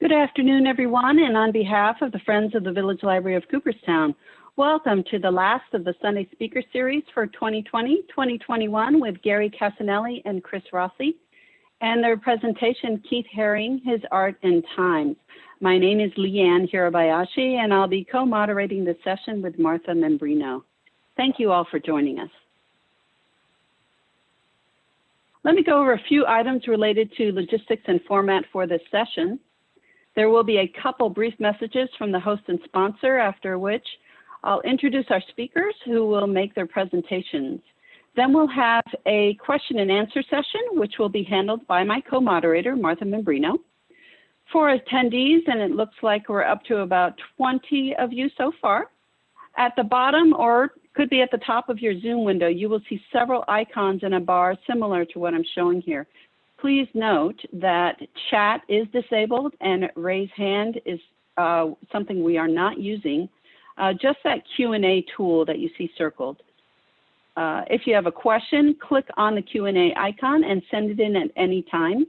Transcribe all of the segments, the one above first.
Good afternoon, everyone, and on behalf of the Friends of the Village Library of Cooperstown, welcome to the last of the Sunday Speaker Series for 2020-2021 with Gary Cassinelli and Chris Rossi, and their presentation, Keith Haring, His Art and Times. My name is Leanne Hirabayashi, and I'll be co-moderating the session with Martha Membrino. Thank you all for joining us. Let me go over a few items related to logistics and format for this session. There will be a couple brief messages from the host and sponsor, after which I'll introduce our speakers who will make their presentations. Then we'll have a question and answer session, which will be handled by my co-moderator, Martha Membrino. For attendees, and it looks like we're up to about 20 of you so far, at the bottom or could be at the top of your Zoom window, you will see several icons in a bar similar to what I'm showing here. Please note that chat is disabled and raise hand is something we are not using. Just that Q&A tool that you see circled. If you have a question, click on the Q&A icon and send it in at any time.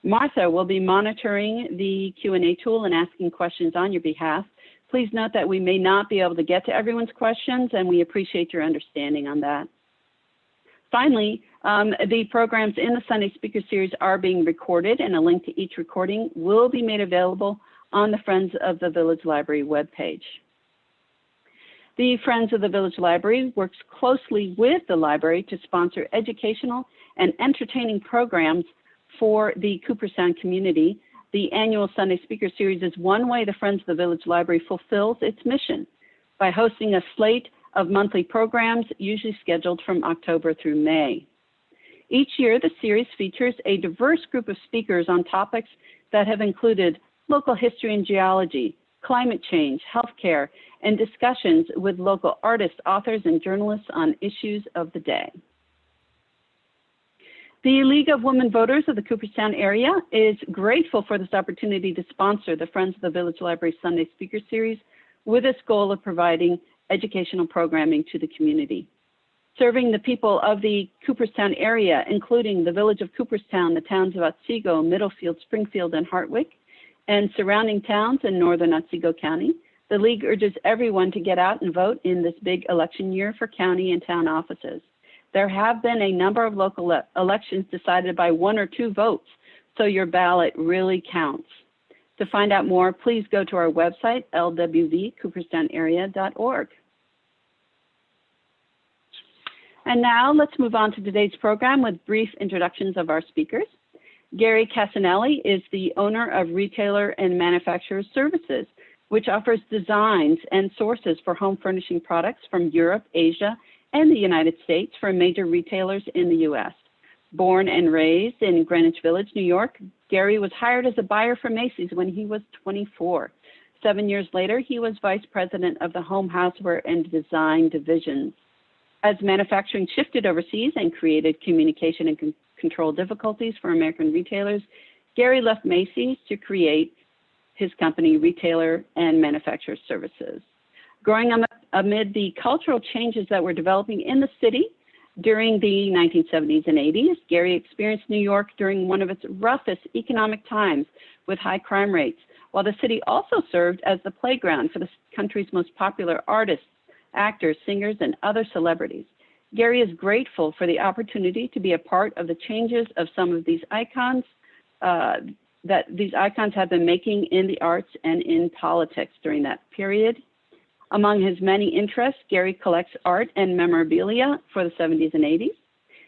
Martha will be monitoring the Q&A tool and asking questions on your behalf. Please note that we may not be able to get to everyone's questions, and we appreciate your understanding on that. Finally, the programs in the Sunday Speaker Series are being recorded, and a link to each recording will be made available on the Friends of the Village Library webpage. The Friends of the Village Library works closely with the library to sponsor educational and entertaining programs for the Cooperstown community. The annual Sunday Speaker Series is one way the Friends of the Village Library fulfills its mission by hosting a slate of monthly programs, usually scheduled from October through May. Each year, the series features a diverse group of speakers on topics that have included local history and geology, climate change, healthcare, and discussions with local artists, authors, and journalists on issues of the day. The League of Women Voters of the Cooperstown area is grateful for this opportunity to sponsor the Friends of the Village Library Sunday Speaker Series with its goal of providing educational programming to the community. Serving the people of the Cooperstown area, including the Village of Cooperstown, the towns of Otsego, Middlefield, Springfield, and Hartwick, and surrounding towns in northern Otsego County, the League urges everyone to get out and vote in this big election year for county and town offices. There have been a number of local elections decided by 1 or 2 votes, so your ballot really counts. To find out more, please go to our website, lwvcooperstownarea.org. And now let's move on to today's program with brief introductions of our speakers. Gary Cassinelli is the owner of Retailer and Manufacturer Services, which offers designs and sources for home furnishing products from Europe, Asia, and the United States for major retailers in the U.S. Born and raised in Greenwich Village, New York, Gary was hired as a buyer for Macy's when he was 24. 7 years later, he was vice president of the home, houseware, and design divisions. As manufacturing shifted overseas and created communication and control difficulties for American retailers, Gary left Macy's to create his company, Retailer and Manufacturer Services. Growing amid the cultural changes that were developing in the city during the 1970s and 80s, Gary experienced New York during one of its roughest economic times with high crime rates, while the city also served as the playground for the country's most popular artists, actors, singers, and other celebrities. Gary is grateful for the opportunity to be a part of the changes of some of these icons that these icons have been making in the arts and in politics during that period. Among his many interests, Gary collects art and memorabilia for the 70s and 80s.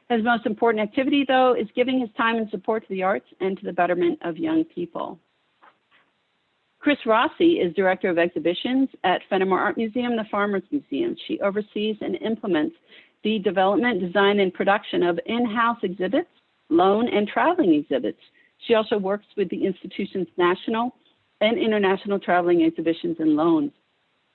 His most important activity, though, is giving his time and support to the arts and to the betterment of young people. Chris Rossi is Director of Exhibitions at Fenimore Art Museum, the Farmers Museum. She oversees and implements the development, design, and production of in-house exhibits, loan, and traveling exhibits. She also works with the institution's national and international traveling exhibitions and loans.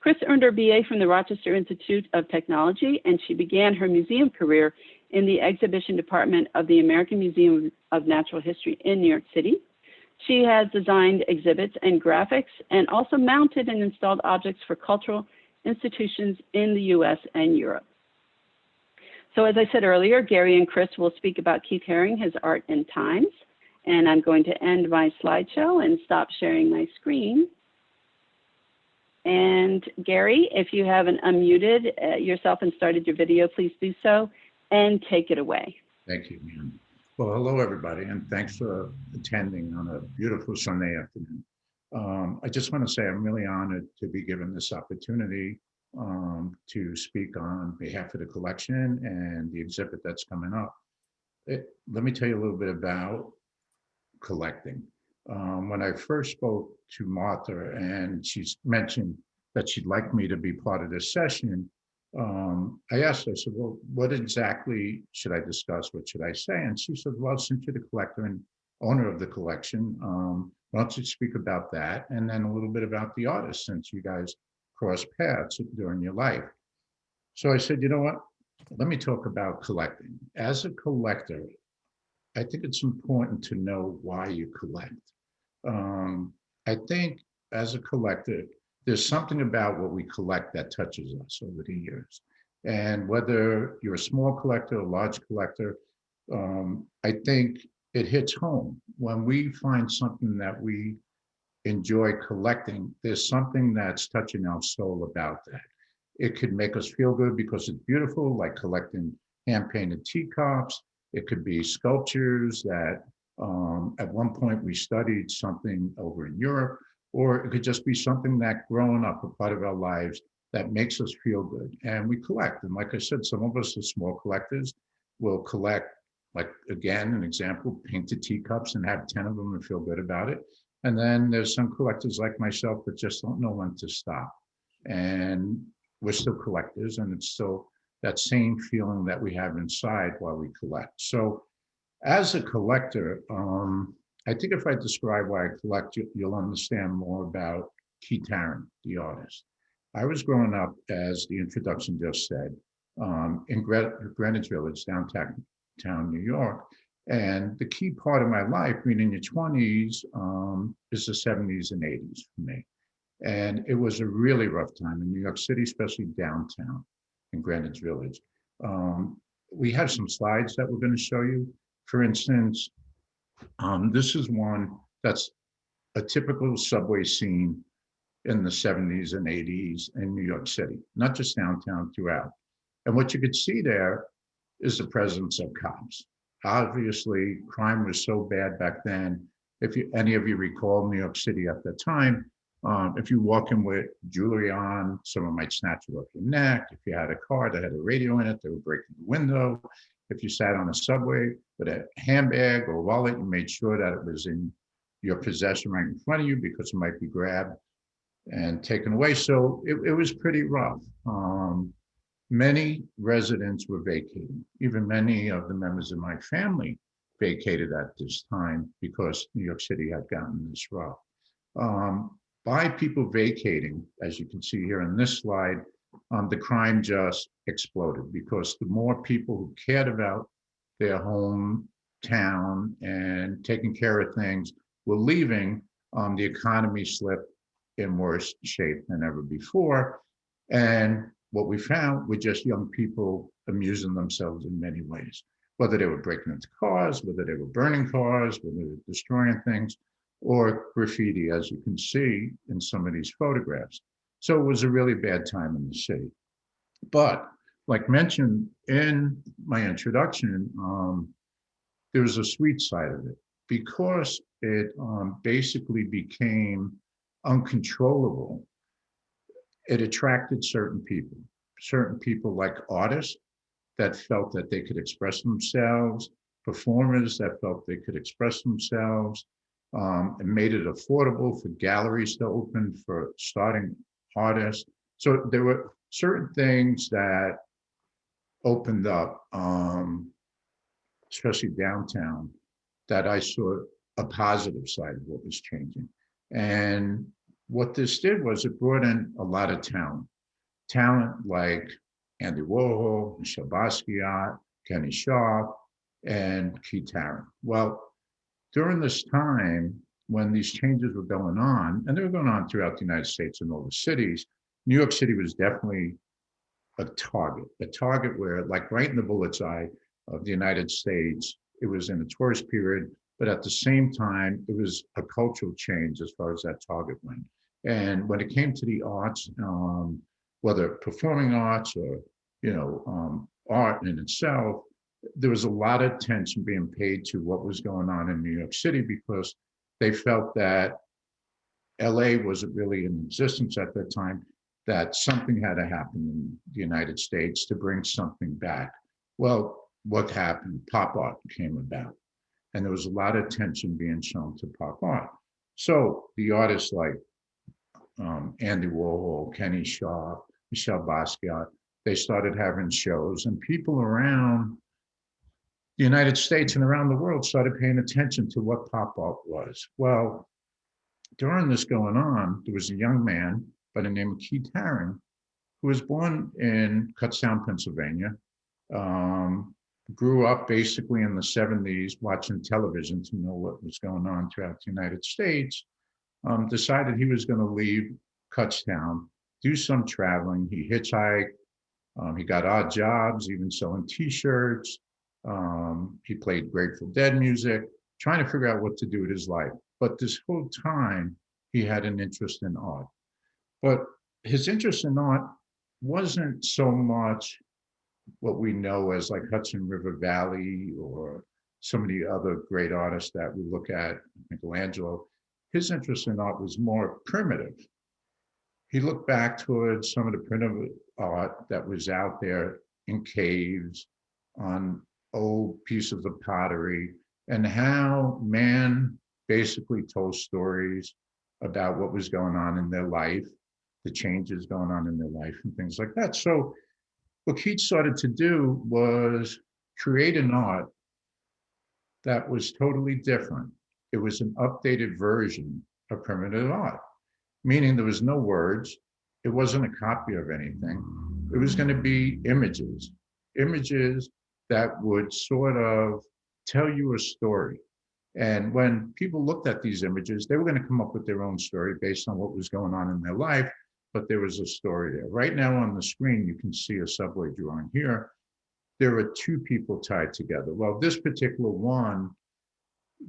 Chris earned her BA from the Rochester Institute of Technology, and she began her museum career in the exhibition department of the American Museum of Natural History in New York City. She has designed exhibits and graphics and also mounted and installed objects for cultural institutions in the US and Europe. So as I said earlier, Gary and Chris will speak about Keith Haring, His Art and Times. And I'm going to end my slideshow and stop sharing my screen. And Gary, if you haven't unmuted yourself and started your video, please do so and take it away. Thank you, Ian. Well, hello, everybody, and thanks for attending on a beautiful Sunday afternoon. I just want to say I'm really honored to be given this opportunity to speak on behalf of the collection and the exhibit that's coming up. Let me tell you a little bit about collecting. When I first spoke to Martha and she mentioned that she'd like me to be part of this session, I asked her, I said, well, what exactly should I discuss? What should I say? And she said, well, since you're the collector and owner of the collection, why don't you speak about that? And then a little bit about the artist, since you guys crossed paths during your life. So I said, you know what? Let me talk about collecting. As a collector, I think it's important to know why you collect. I think as a collector, there's something about what we collect that touches us over the years. And whether you're a small collector or large collector, I think it hits home. When we find something that we enjoy collecting, there's something that's touching our soul about that. It could make us feel good because it's beautiful, like collecting hand-painted teacups. It could be sculptures that at one point we studied something over in Europe, or it could just be something that growing up, a part of our lives that makes us feel good. And we collect. And like I said, some of us are small collectors will collect, like again, an example, painted teacups and have 10 of them and feel good about it. And then there's some collectors like myself that just don't know when to stop. And we're still collectors, and it's still that same feeling that we have inside while we collect. So as a collector, I think if I describe why I collect, you'll understand more about Keith Haring, the artist. I was growing up, as the introduction just said, in Greenwich Village, downtown New York. And the key part of my life, being in your 20s, is the 70s and 80s for me. And it was a really rough time in New York City, especially downtown in Greenwich Village. We have some slides that we're going to show you. For instance, this is one that's a typical subway scene in the 70s and 80s in New York City, not just downtown, throughout. And what you could see there is the presence of cops. Obviously, crime was so bad back then. If any of you recall New York City at the time, if you walk in with jewelry on, someone might snatch it off your neck. If you had a car that had a radio in it, they would break the window. If you sat on a subway with a handbag or wallet, you made sure that it was in your possession right in front of you because it might be grabbed and taken away. So it was pretty rough. Many residents were vacating. Even many of the members of my family vacated at this time because New York City had gotten this rough. By people vacating, as you can see here in this slide, the crime just exploded because the more people who cared about their hometown and taking care of things were leaving, the economy slipped in worse shape than ever before. And what we found were just young people amusing themselves in many ways, whether they were breaking into cars, whether they were burning cars, whether they were destroying things, or graffiti, as you can see in some of these photographs. So it was a really bad time in the city. But like mentioned in my introduction, there was a sweet side of it because it basically became uncontrollable. It attracted certain people like artists that felt that they could express themselves, performers that felt they could express themselves, and made it affordable for galleries to open for starting artists. So there were certain things that opened up, especially downtown, that I saw a positive side of what was changing. And what this did was it brought in a lot of talent like Andy Warhol, Michel Basquiat, Kenny Sharp, and Keith Haring. Well, during this time, when these changes were going on, and they were going on throughout the United States and all the cities, New York City was definitely a target where, like right in the bullseye of the United States, it was in a tourist period, but at the same time, it was a cultural change as far as that target went. And when it came to the arts, whether performing arts or, art in itself, there was a lot of attention being paid to what was going on in New York City because they felt that LA wasn't really in existence at that time, that something had to happen in the United States to bring something back. Well, what happened? Pop art came about, and there was a lot of attention being shown to pop art. So the artists like Andy Warhol, Kenny Sharp, Michel Basquiat, they started having shows, and people around the United States and around the world started paying attention to what pop art was. Well, during this going on, there was a young man by the name of Keith Haring, who was born in Kutztown, Pennsylvania, grew up basically in the 70s watching television to know what was going on throughout the United States, decided he was going to leave Kutztown, do some traveling. He hitchhiked, he got odd jobs, even selling t-shirts. He played Grateful Dead music, trying to figure out what to do with his life. But this whole time, he had an interest in art. But his interest in art wasn't so much what we know as like Hudson River Valley or some of the other great artists that we look at, Michelangelo. His interest in art was more primitive. He looked back towards some of the primitive art that was out there in caves, on old pieces of pottery, and how man basically told stories about what was going on in their life, the changes going on in their life and things like that. So what Keats started to do was create an art that was totally different. It was an updated version of primitive art, meaning there was no words. It wasn't a copy of anything. It was going to be images that would sort of tell you a story. And when people looked at these images, they were going to come up with their own story based on what was going on in their life, but there was a story there. Right now on the screen, you can see a subway drawing here. There are two people tied together. Well, this particular one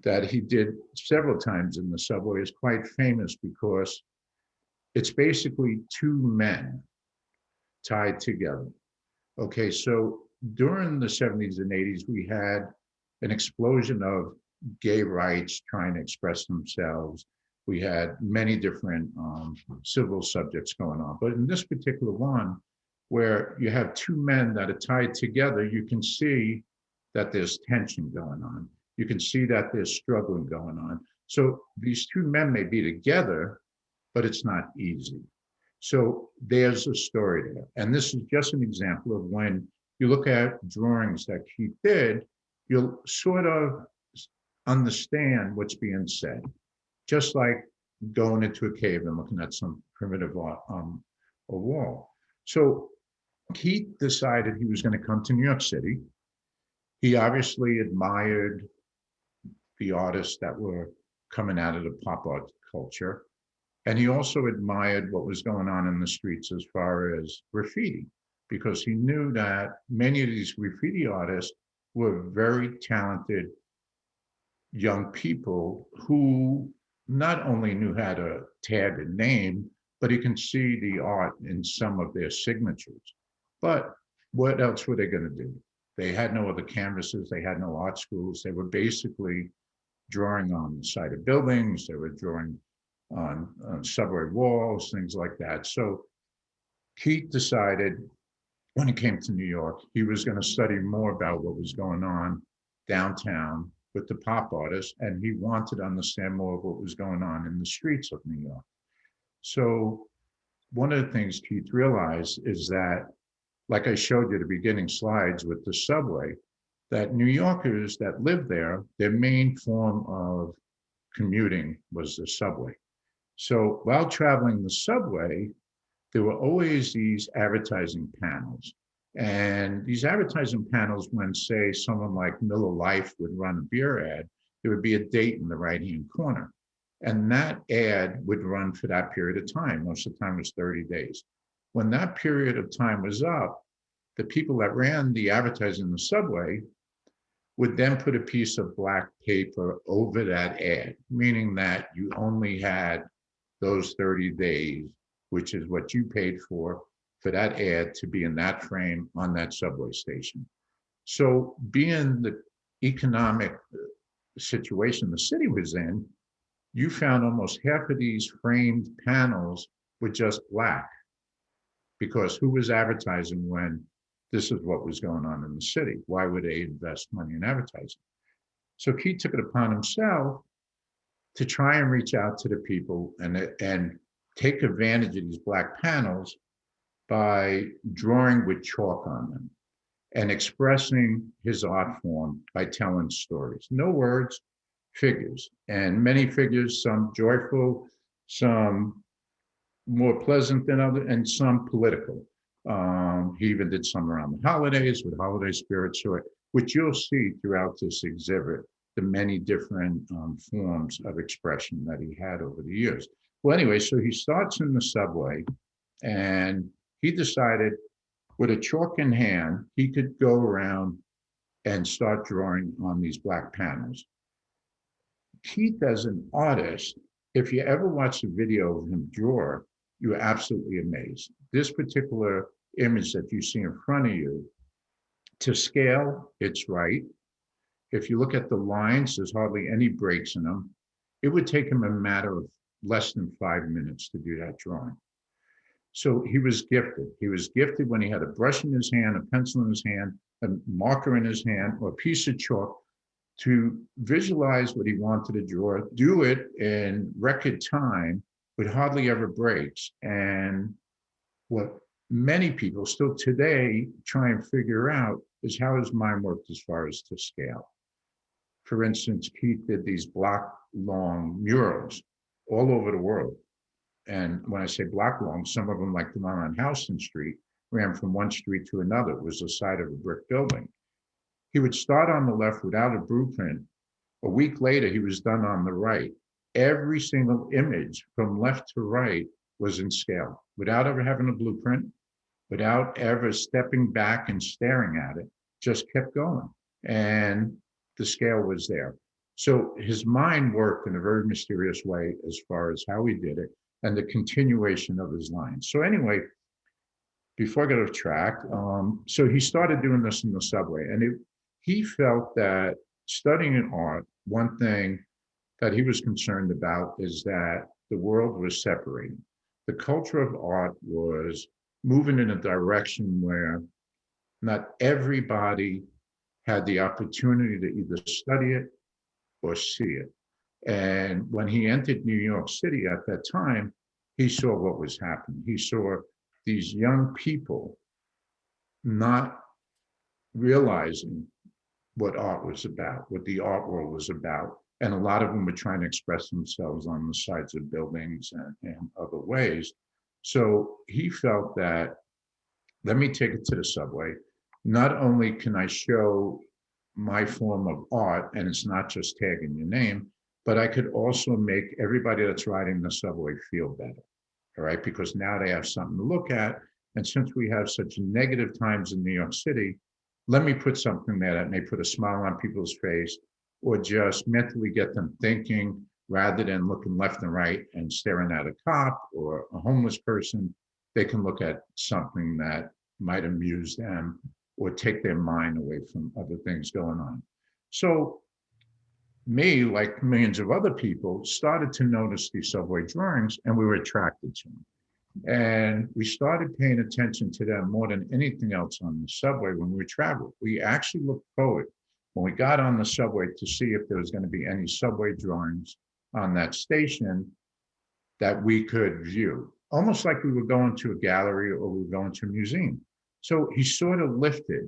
that he did several times in the subway is quite famous because it's basically two men tied together. Okay, so during the 70s and 80s, we had an explosion of gay rights trying to express themselves. We had many different civil subjects going on. But in this particular one, where you have two men that are tied together, you can see that there's tension going on. You can see that there's struggling going on. So these two men may be together, but it's not easy. So there's a story there. And this is just an example of when you look at drawings that Keith did, you'll sort of understand what's being said. Just like going into a cave and looking at some primitive art on a wall. So Keith decided he was going to come to New York City. He obviously admired the artists that were coming out of the pop art culture. And he also admired what was going on in the streets as far as graffiti, because he knew that many of these graffiti artists were very talented young people who not only knew how to tag a name, but you can see the art in some of their signatures. But what else were they going to do? They had no other canvases. They had no art schools. They were basically drawing on the side of buildings. They were drawing on subway walls, things like that. So Keith decided when he came to New York, he was going to study more about what was going on downtown with the pop artists, and he wanted to understand more of what was going on in the streets of New York. So one of the things Keith realized is that, like I showed you the beginning slides with the subway, that New Yorkers that lived there, their main form of commuting was the subway. So while traveling the subway, there were always these advertising panels. And these advertising panels, when say someone like Miller Lite would run a beer ad, there would be a date in the right-hand corner. And that ad would run for that period of time. Most of the time it was 30 days. When that period of time was up, the people that ran the advertising in the subway would then put a piece of black paper over that ad, meaning that you only had those 30 days, which is what you paid for that ad to be in that frame on that subway station. So being the economic situation the city was in, you found almost half of these framed panels were just black, because who was advertising when this is what was going on in the city? Why would they invest money in advertising? So Keith took it upon himself to try and reach out to the people and take advantage of these black panels by drawing with chalk on them and expressing his art form by telling stories. No words, figures, and many figures, some joyful, some more pleasant than others, and some political. He even did some around the holidays with holiday spirits, which you'll see throughout this exhibit, the many different forms of expression that he had over the years. Well, anyway, so he starts in the subway, and he decided with a chalk in hand, he could go around and start drawing on these black panels. Keith, as an artist, if you ever watch a video of him draw, you're absolutely amazed. This particular image that you see in front of you, to scale, it's right. If you look at the lines, there's hardly any breaks in them. It would take him a matter of less than 5 minutes to do that drawing. So he was gifted. He was gifted when he had a brush in his hand, a pencil in his hand, a marker in his hand, or a piece of chalk to visualize what he wanted to draw, do it in record time with hardly ever breaks. And what many people still today try and figure out is how his mind worked as far as to scale. For instance, Keith did these block-long murals all over the world. And when I say block-long, some of them, like the one on Houston Street, ran from one street to another. It was the side of a brick building. He would start on the left without a blueprint. A week later, he was done on the right. Every single image from left to right was in scale, without ever having a blueprint, without ever stepping back and staring at it, just kept going. And the scale was there. So his mind worked in a very mysterious way as far as how he did it and the continuation of his lines. So anyway, before I get off track, so he started doing this in the subway, and he felt that studying in art, one thing that he was concerned about is that the world was separating. The culture of art was moving in a direction where not everybody had the opportunity to either study it or see it. And when he entered New York City at that time, he saw what was happening. He saw these young people not realizing what art was about, what the art world was about. And a lot of them were trying to express themselves on the sides of buildings and other ways. So he felt that, let me take it to the subway. Not only can I show my form of art, and it's not just tagging your name, but I could also make everybody that's riding the subway feel better, all right? Because now they have something to look at. And since we have such negative times in New York City, let me put something there that may put a smile on people's face or just mentally get them thinking rather than looking left and right and staring at a cop or a homeless person. They can look at something that might amuse them or take their mind away from other things going on. So me, like millions of other people, started to notice these subway drawings, and we were attracted to them. And we started paying attention to them more than anything else on the subway when we traveled. We actually looked forward when we got on the subway to see if there was going to be any subway drawings on that station that we could view, almost like we were going to a gallery or we were going to a museum. So he sort of lifted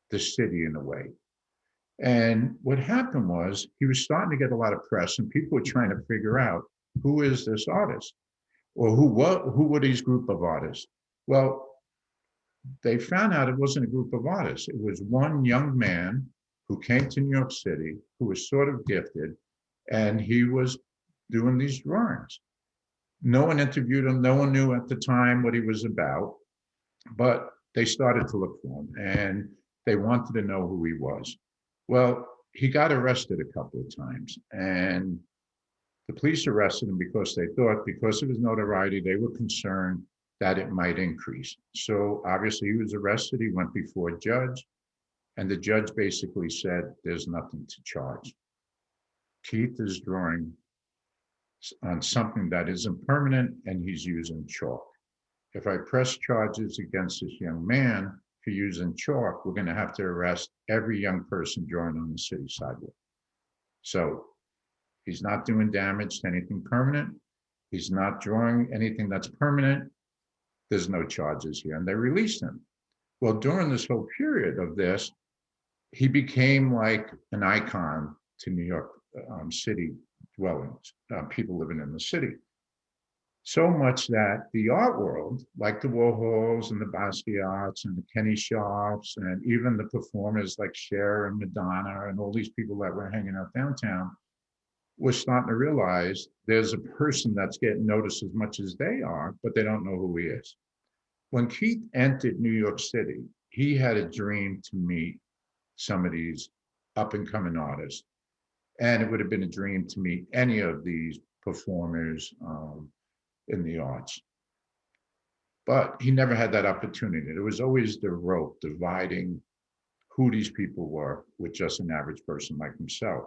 the city in a way. And what happened was he was starting to get a lot of press, and people were trying to figure out, who is this artist? Or who were these group of artists? Well, they found out it wasn't a group of artists. It was one young man who came to New York City, who was sort of gifted, and he was doing these drawings. No one interviewed him. No one knew at the time what he was about, but they started to look for him, and they wanted to know who he was. Well, he got arrested a couple of times, and the police arrested him because they thought, because of his notoriety, they were concerned that it might increase. So obviously he was arrested, he went before a judge, and the judge basically said, there's nothing to charge. Keith is drawing on something that isn't permanent, and he's using chalk. If I press charges against this young man for using chalk, we're going to have to arrest every young person drawing on the city sidewalk. So he's not doing damage to anything permanent. He's not drawing anything that's permanent. There's no charges here. And they released him. Well, during this whole period of this, he became like an icon to New York City dwellings, people living in the city. So much that the art world, like the Warhols and the Basquiat's and the Kenny Sharps, and even the performers like Cher and Madonna and all these people that were hanging out downtown, was starting to realize there's a person that's getting noticed as much as they are, but they don't know who he is. When Keith entered New York City, he had a dream to meet some of these up and coming artists. And it would have been a dream to meet any of these performers in the arts. But he never had that opportunity. There was always the rope dividing who these people were with just an average person like himself.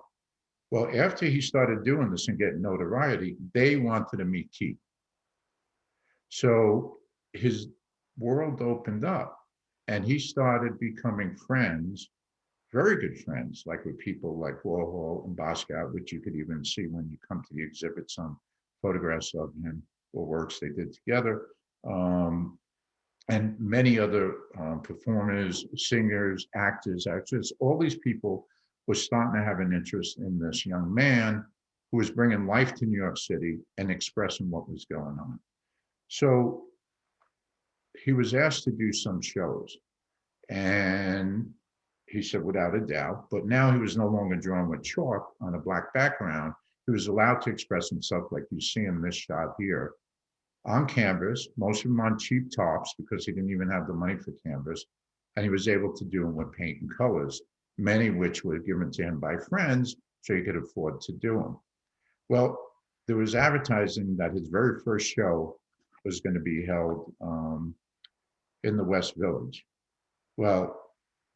Well, after he started doing this and getting notoriety, they wanted to meet Keith. So his world opened up and he started becoming friends, very good friends, like with people like Warhol and Basquiat, which you could even see when you come to the exhibit, some photographs of him or works they did together. And many other performers, singers, actors, actresses, all these people were starting to have an interest in this young man who was bringing life to New York City and expressing what was going on. So he was asked to do some shows, and he said, without a doubt, but now he was no longer drawing with chalk on a black background. He was allowed to express himself like you see in this shot here, on canvas, most of them on cheap tops because he didn't even have the money for canvas. And he was able to do them with paint and colors, many of which were given to him by friends so he could afford to do them. Well, there was advertising that his very first show was going to be held in the West Village. Well,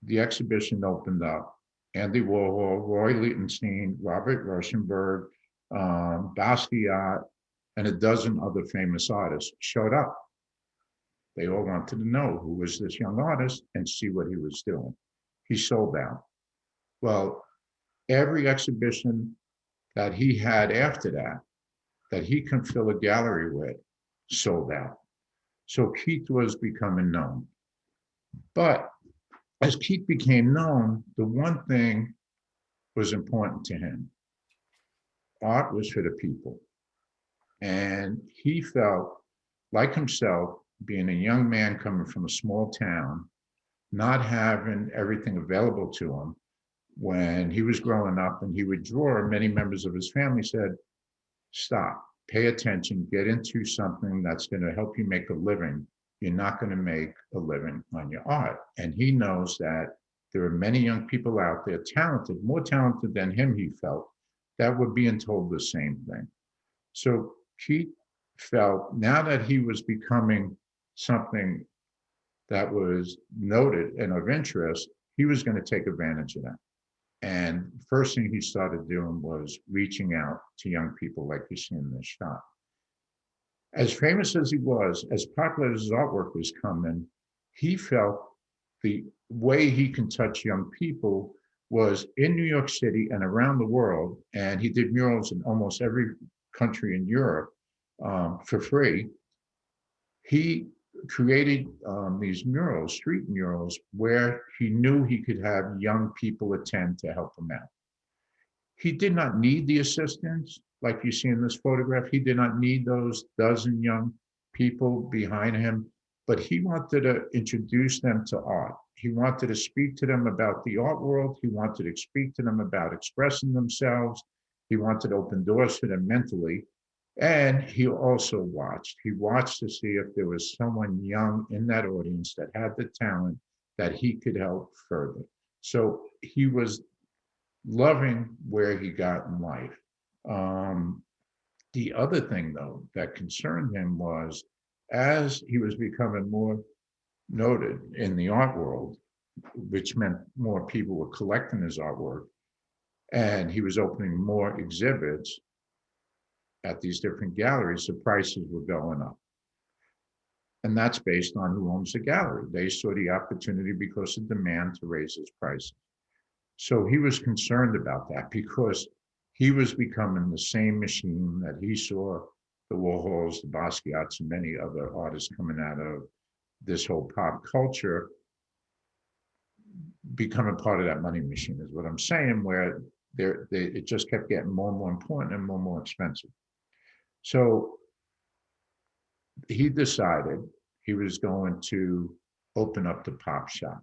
the exhibition opened up. Andy Warhol, Roy Lichtenstein, Robert Rauschenberg, Basquiat, and a dozen other famous artists showed up. They all wanted to know who was this young artist and see what he was doing. He sold out. Well, every exhibition that he had after that, that he could fill a gallery with, sold out. So Keith was becoming known. But as Keith became known, the one thing was important to him. Art was for the people. And he felt like himself, being a young man coming from a small town, not having everything available to him. When he was growing up and he would draw, many members of his family said, stop, pay attention, get into something that's going to help you make a living. You're not going to make a living on your art. And he knows that there are many young people out there, talented, more talented than him, he felt, that were being told the same thing. So Keith felt now that he was becoming something that was noted and of interest, he was going to take advantage of that. And the first thing he started doing was reaching out to young people like you see in this shot. As famous as he was, as popular as his artwork was coming, he felt the way he can touch young people was in New York City and around the world. And he did murals in almost every country in Europe for free. He created these murals, street murals, where he knew he could have young people attend to help him out. He did not need the assistance, like you see in this photograph. He did not need those dozen young people behind him, but he wanted to introduce them to art. He wanted to speak to them about the art world. He wanted to speak to them about expressing themselves. He wanted to open doors for them mentally. And he also watched. He watched to see if there was someone young in that audience that had the talent that he could help further. So he was loving where he got in life. The other thing, though, that concerned him was as he was becoming more noted in the art world, which meant more people were collecting his artwork, and he was opening more exhibits at these different galleries, the prices were going up. And that's based on who owns the gallery. They saw the opportunity because of demand to raise his prices. So he was concerned about that because he was becoming the same machine that he saw the Warhols, the Basquiats, and many other artists coming out of this whole pop culture becoming part of that money machine is what I'm saying, where it just kept getting more and more important and more expensive. So he decided he was going to open up the pop shop.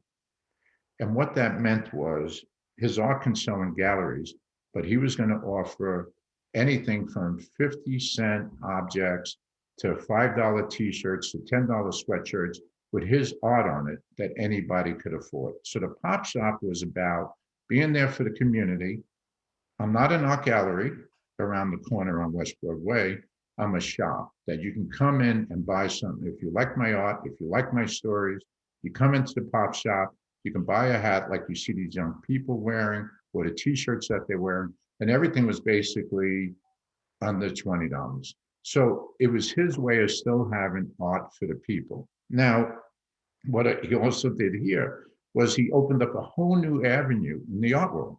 And what that meant was his art can sell in galleries, but he was going to offer anything from 50-cent objects to $5 t-shirts to $10 sweatshirts with his art on it that anybody could afford. So the pop shop was about being there for the community. I'm not an art gallery around the corner on West Broadway. I'm a shop that you can come in and buy something. If you like my art, if you like my stories, you come into the pop shop, you can buy a hat like you see these young people wearing, or the t-shirts that they're wearing, and everything was basically under $20. So it was his way of still having art for the people. Now, what he also did here was he opened up a whole new avenue in the art world.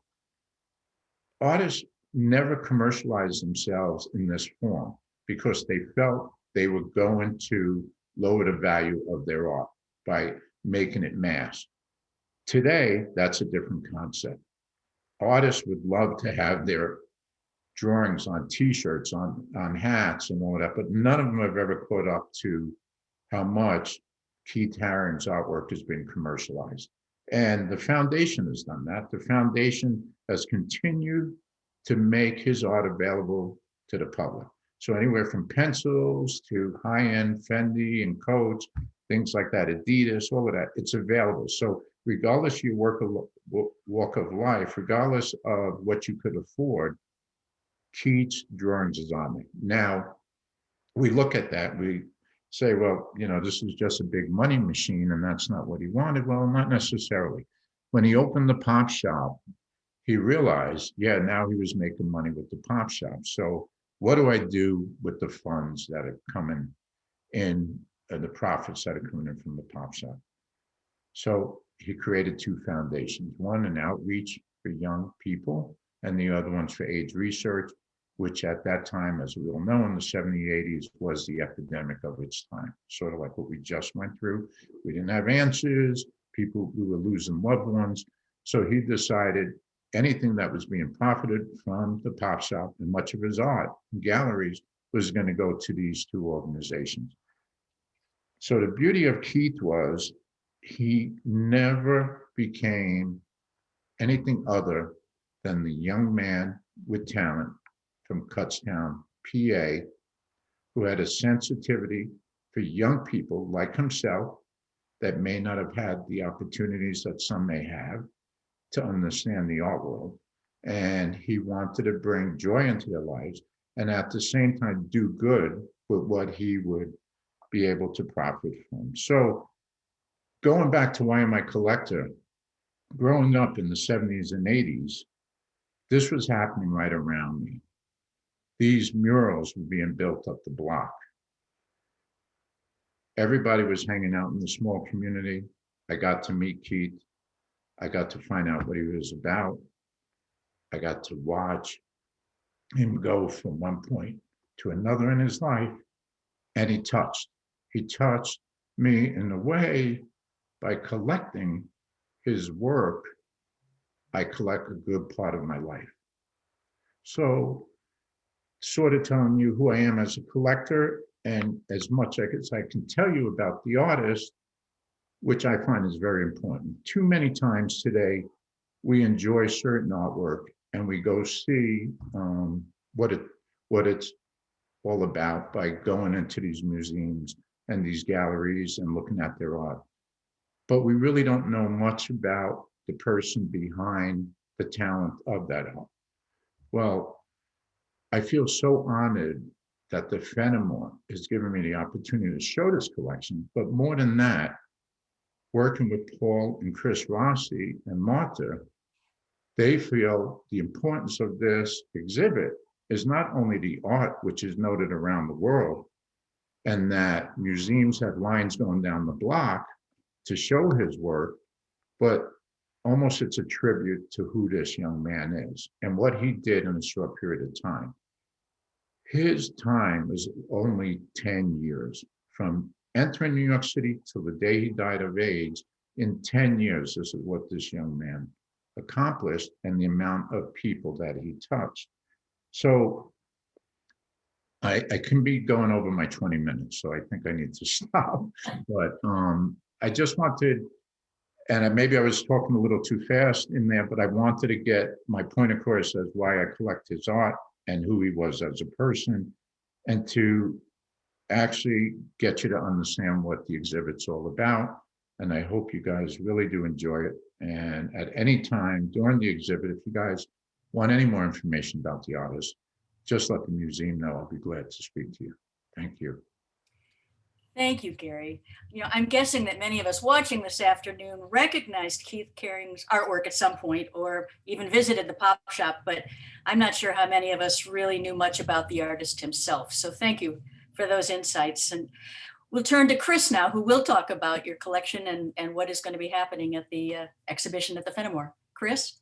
Artists never commercialized themselves in this form because they felt they were going to lower the value of their art by making it mass. Today, that's a different concept. Artists would love to have their drawings on t-shirts, on hats and all that, but none of them have ever caught up to how much Keith Haring's artwork has been commercialized. And the foundation has done that. The foundation has continued to make his art available to the public. So anywhere from pencils to high-end Fendi and coats, things like that, Adidas, all of that, it's available. So regardless of your walk of life, regardless of what you could afford, Keith's drawings is on there. Now, we look at that, we say, well, this is just a big money machine and that's not what he wanted. Well, not necessarily. When he opened the pop shop, he realized, now he was making money with the pop shop. So what do I do with the funds that are coming in, the profits that are coming in from the pop shop? So he created two foundations, one an outreach for young people and the other one's for AIDS research, which at that time, as we all know, in the 70s, 80s, was the epidemic of its time, sort of like what we just went through. We didn't have answers, we were losing loved ones. So he decided anything that was being profited from the pop shop and much of his art and galleries was going to go to these two organizations. So the beauty of Keith was he never became anything other than the young man with talent from Kutztown, PA, who had a sensitivity for young people like himself that may not have had the opportunities that some may have to understand the art world. And he wanted to bring joy into their lives and at the same time do good with what he would be able to profit from. So going back to why am I a collector, growing up in the 70s and 80s, this was happening right around me. These murals were being built up the block. Everybody was hanging out in the small community. I got to meet Keith. I got to find out what he was about. I got to watch him go from one point to another in his life. And he touched me in a way by collecting his work. I collect a good part of my life. So sort of telling you who I am as a collector and as much as I can tell you about the artist, which I find is very important. Too many times today, we enjoy certain artwork and we go see what it's all about by going into these museums and these galleries and looking at their art. But we really don't know much about the person behind the talent of that art. Well, I feel so honored that the Fenimore is giving me the opportunity to show this collection, but more than that, working with Paul and Chris Rossi and Martha, they feel the importance of this exhibit is not only the art, which is noted around the world, and that museums have lines going down the block to show his work, but almost it's a tribute to who this young man is and what he did in a short period of time. His time is only 10 years from entering New York City till the day he died of AIDS. In 10 years, this is what this young man accomplished and the amount of people that he touched. So I can be going over my 20 minutes, so I think I need to stop. But I just wanted, and maybe I was talking a little too fast in there, but I wanted to get my point across as why I collect his art and who he was as a person, and to actually get you to understand what the exhibit's all about. And I hope you guys really do enjoy it. And at any time during the exhibit, if you guys want any more information about the artist, just let the museum know. I'll be glad to speak to you. Thank you. Thank you, Gary. I'm guessing that many of us watching this afternoon recognized Keith Haring's artwork at some point or even visited the pop shop, but I'm not sure how many of us really knew much about the artist himself. So thank you for those insights. And we'll turn to Chris now, who will talk about your collection and what is going to be happening at the exhibition at the Fenimore. Chris?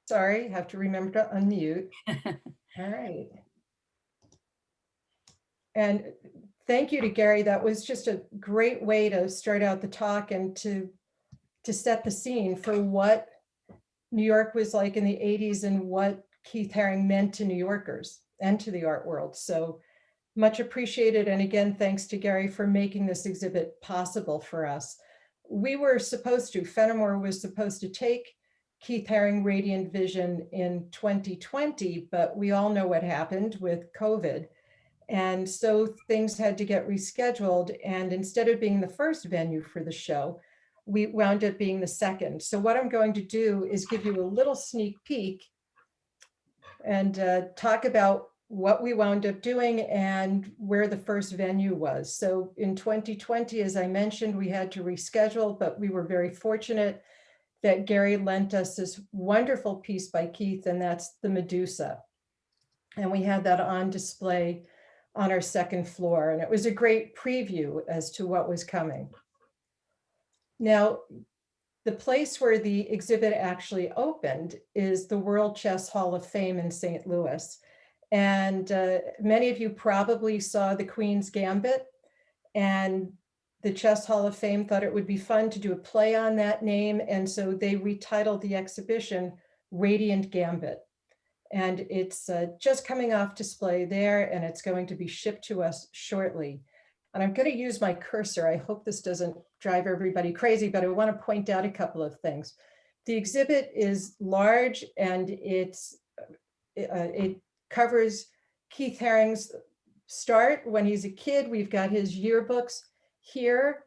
Sorry, have to remember to unmute. All right. And thank you to Gary. That was just a great way to start out the talk and to set the scene for what New York was like in the 80s and what Keith Haring meant to New Yorkers and to the art world. So much appreciated. And again, thanks to Gary for making this exhibit possible for us. We were supposed to, Fenimore was supposed to take Keith Haring Radiant Vision in 2020, but we all know what happened with COVID. And so things had to get rescheduled. And instead of being the first venue for the show, we wound up being the second. So what I'm going to do is give you a little sneak peek and talk about what we wound up doing and where the first venue was. So in 2020, as I mentioned, we had to reschedule, but we were very fortunate that Gary lent us this wonderful piece by Keith, and that's the Medusa. And we had that on display on our second floor. And it was a great preview as to what was coming. Now, the place where the exhibit actually opened is the World Chess Hall of Fame in St. Louis. And many of you probably saw the Queen's Gambit, and the Chess Hall of Fame thought it would be fun to do a play on that name. And so they retitled the exhibition Radiant Gambit. And it's just coming off display there, and it's going to be shipped to us shortly. And I'm going to use my cursor. I hope this doesn't drive everybody crazy, but I want to point out a couple of things. The exhibit is large, and it covers Keith Haring's start when he's a kid. We've got his yearbooks here.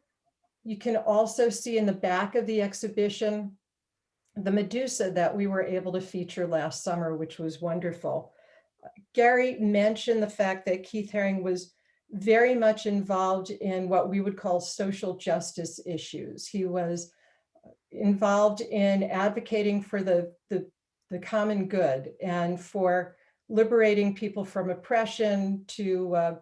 You can also see in the back of the exhibition the Medusa that we were able to feature last summer, which was wonderful. Gary mentioned the fact that Keith Haring was very much involved in what we would call social justice issues. He was involved in advocating for the common good and for liberating people from oppression, to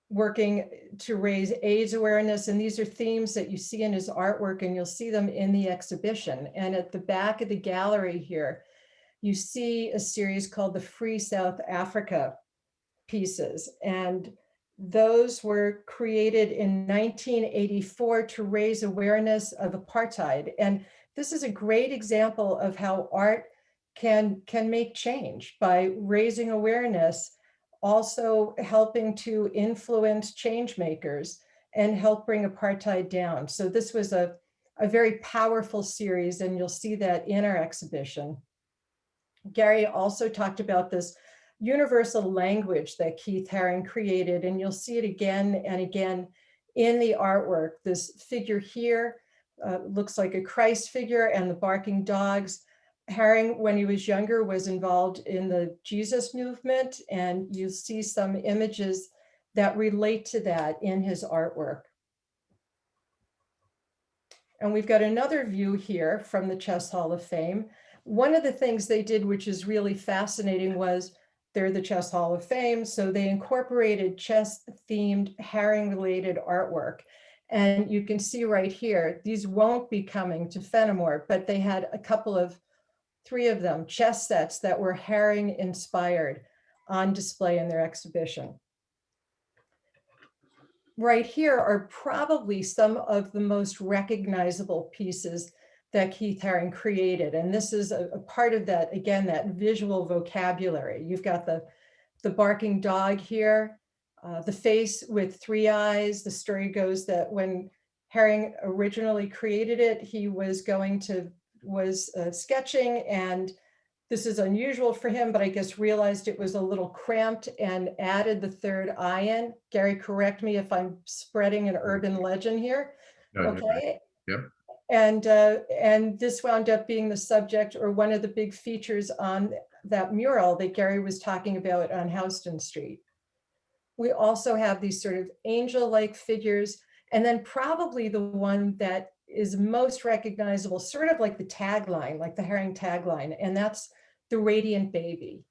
working to raise AIDS awareness. And these are themes that you see in his artwork, and you'll see them in the exhibition. And at the back of the gallery here, you see a series called the Free South Africa pieces. And those were created in 1984 to raise awareness of apartheid. And this is a great example of how art can make change by raising awareness, also helping to influence change makers and help bring apartheid down. So this was a very powerful series, and you'll see that in our exhibition. Gary also talked about this universal language that Keith Haring created, and you'll see it again and again in the artwork. This figure here looks like a Christ figure, and the barking dogs. Haring, when he was younger, was involved in the Jesus movement, and you see some images that relate to that in his artwork. And we've got another view here from the Chess Hall of Fame. One of the things they did, which is really fascinating, was they're the Chess Hall of Fame, so they incorporated chess-themed Haring-related artwork. And you can see right here, these won't be coming to Fenimore, but they had three of them, chess sets that were Haring inspired on display in their exhibition. Right here are probably some of the most recognizable pieces that Keith Haring created. And this is a part of that, again, that visual vocabulary. You've got the barking dog here, the face with three eyes. The story goes that when Haring originally created it, he was sketching, and this is unusual for him, but I guess realized it was a little cramped and added the third eye in. Gary, correct me if I'm spreading an urban legend here. No, you're right. Okay. Yep. And this wound up being the subject or one of the big features on that mural that Gary was talking about on Houston Street. We also have these sort of angel-like figures, and then probably the one that is most recognizable, sort of like the tagline, like the Haring tagline, and that's the radiant baby.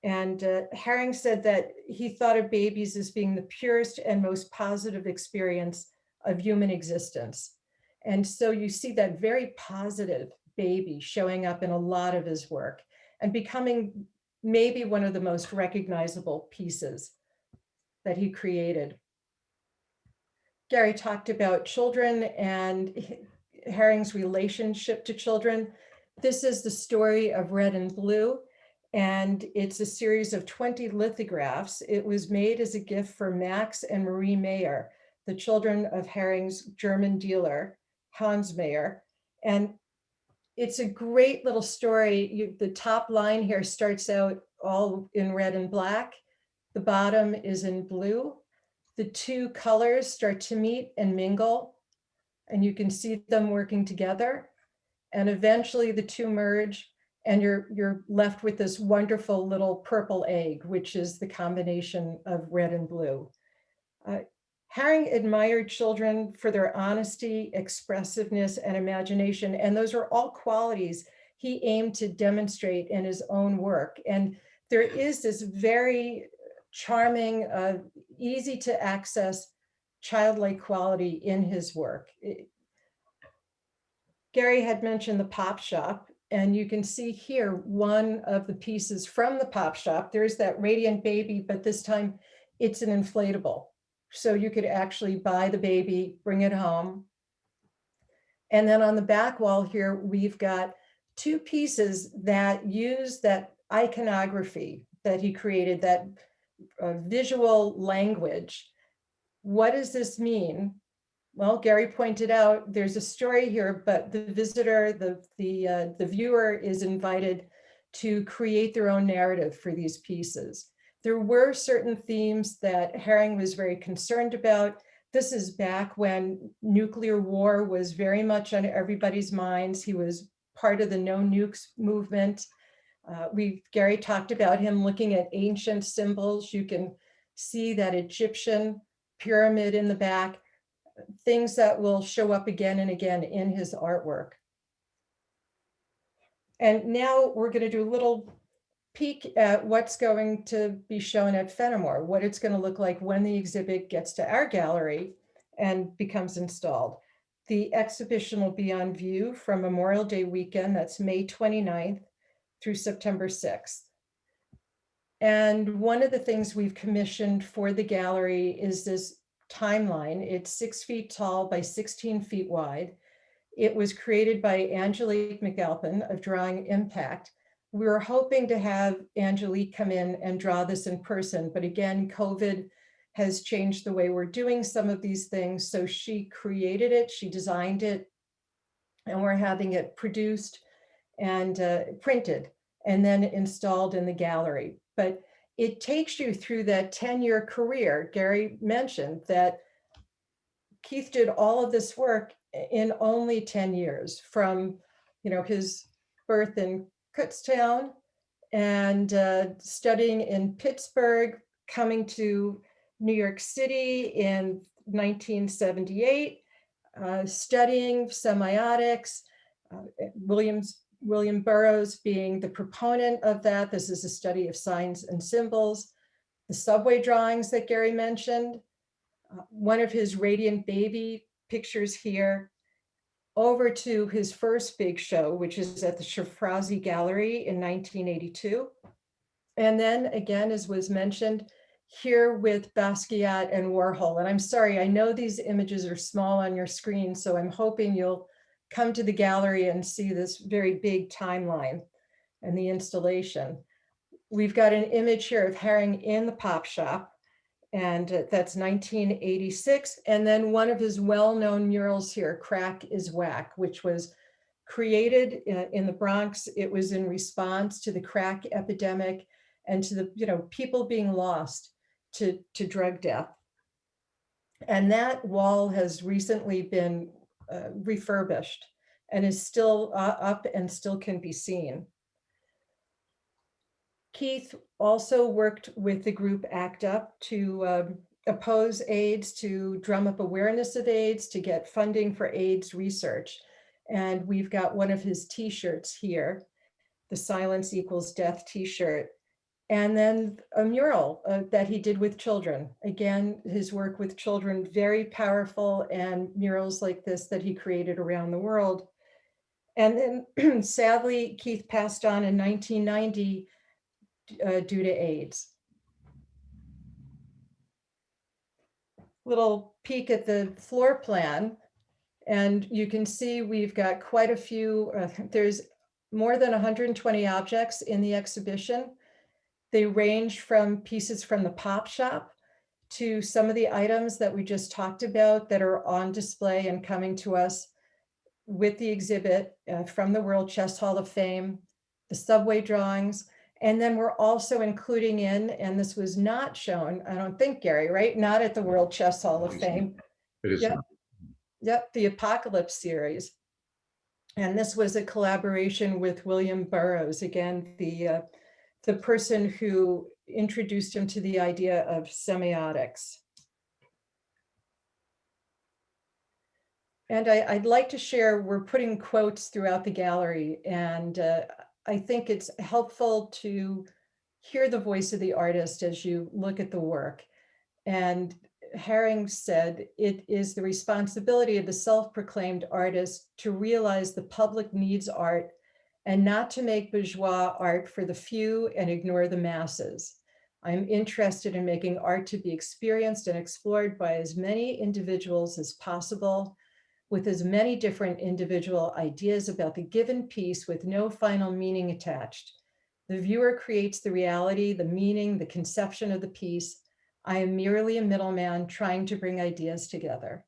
And Haring said that he thought of babies as being the purest and most positive experience of human existence. And so you see that very positive baby showing up in a lot of his work and becoming maybe one of the most recognizable pieces that he created. Gary talked about children and Haring's relationship to children. This is the story of Red and Blue, and it's a series of 20 lithographs. It was made as a gift for Max and Marie Mayer, the children of Haring's German dealer, Hans Mayer. And it's a great little story. The top line here starts out all in red and black. The bottom is in blue. The two colors start to meet and mingle, and you can see them working together. And eventually the two merge, and you're left with this wonderful little purple egg, which is the combination of red and blue. Haring admired children for their honesty, expressiveness, and imagination, and those are all qualities he aimed to demonstrate in his own work. And there is this very charming, easy to access childlike quality in his work. Gary had mentioned the pop shop, and you can see here one of the pieces from the pop shop. There's that radiant baby, but this time it's an inflatable. So you could actually buy the baby, bring it home. And then on the back wall here, we've got two pieces that use that iconography that he created, that visual language. What does this mean? Well, Gary pointed out there's a story here, but the visitor, the viewer is invited to create their own narrative for these pieces. There were certain themes that Haring was very concerned about. This is back when nuclear war was very much on everybody's minds. He was part of the no nukes movement. Gary talked about him looking at ancient symbols. You can see that Egyptian pyramid in the back, things that will show up again and again in his artwork. And now we're going to do a little peek at what's going to be shown at Fenimore, what it's going to look like when the exhibit gets to our gallery and becomes installed. The exhibition will be on view from Memorial Day weekend, that's May 29th through September 6th. And one of the things we've commissioned for the gallery is this timeline. It's 6 feet tall by 16 feet wide. It was created by Angelique McAlpin of Drawing Impact. We were hoping to have Angelique come in and draw this in person, but again, COVID has changed the way we're doing some of these things. So she created it, she designed it, and we're having it produced and printed and then installed in the gallery. But it takes you through that 10-year career. Gary mentioned that Keith did all of this work in only 10 years, from, his birth in Kutztown and studying in Pittsburgh, coming to New York City in 1978, studying semiotics, William Burroughs being the proponent of that. This is a study of signs and symbols. The subway drawings that Gary mentioned, one of his radiant baby pictures here, over to his first big show, which is at the Shafrazi Gallery in 1982. And then again, as was mentioned, here with Basquiat and Warhol. And I'm sorry, I know these images are small on your screen, so I'm hoping you'll come to the gallery and see this very big timeline and the installation. We've got an image here of Haring in the pop shop, and that's 1986. And then one of his well-known murals here, Crack is Whack, which was created in the Bronx. It was in response to the crack epidemic and to the people being lost to drug death. And that wall has recently been refurbished and is still up and still can be seen. Keith also worked with the group ACT UP to oppose AIDS, to drum up awareness of AIDS, to get funding for AIDS research. And we've got one of his t-shirts here, the Silence Equals Death t-shirt. And then a mural that he did with children. Again, his work with children, very powerful, and murals like this that he created around the world. And then sadly, Keith passed on in 1990 due to AIDS. Little peek at the floor plan, and you can see we've got quite a few, there's more than 120 objects in the exhibition. They range from pieces from the pop shop to some of the items that we just talked about that are on display and coming to us with the exhibit from the World Chess Hall of Fame, the subway drawings. And then we're also including in, and this was not shown, I don't think, Gary, right? Not at the World Chess Hall of Fame. It is not. Yep, the Apocalypse series. And this was a collaboration with William Burroughs, again, the person who introduced him to the idea of semiotics. And I'd like to share, we're putting quotes throughout the gallery, and I think it's helpful to hear the voice of the artist as you look at the work. And Haring said, "It is the responsibility of the self-proclaimed artist to realize the public needs art and not to make bourgeois art for the few and ignore the masses. I'm interested in making art to be experienced and explored by as many individuals as possible, with as many different individual ideas about the given piece with no final meaning attached. The viewer creates the reality, the meaning, the conception of the piece. I am merely a middleman trying to bring ideas together."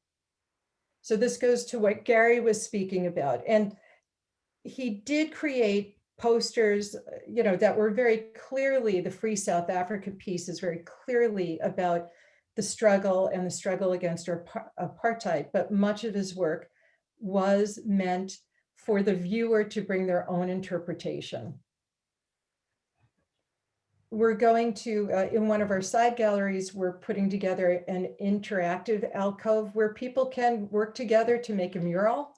So this goes to what Gary was speaking about. And he did create posters, that were very clearly, the Free South Africa piece is very clearly about the struggle and the struggle against apartheid, but much of his work was meant for the viewer to bring their own interpretation. We're going to, in one of our side galleries, we're putting together an interactive alcove where people can work together to make a mural.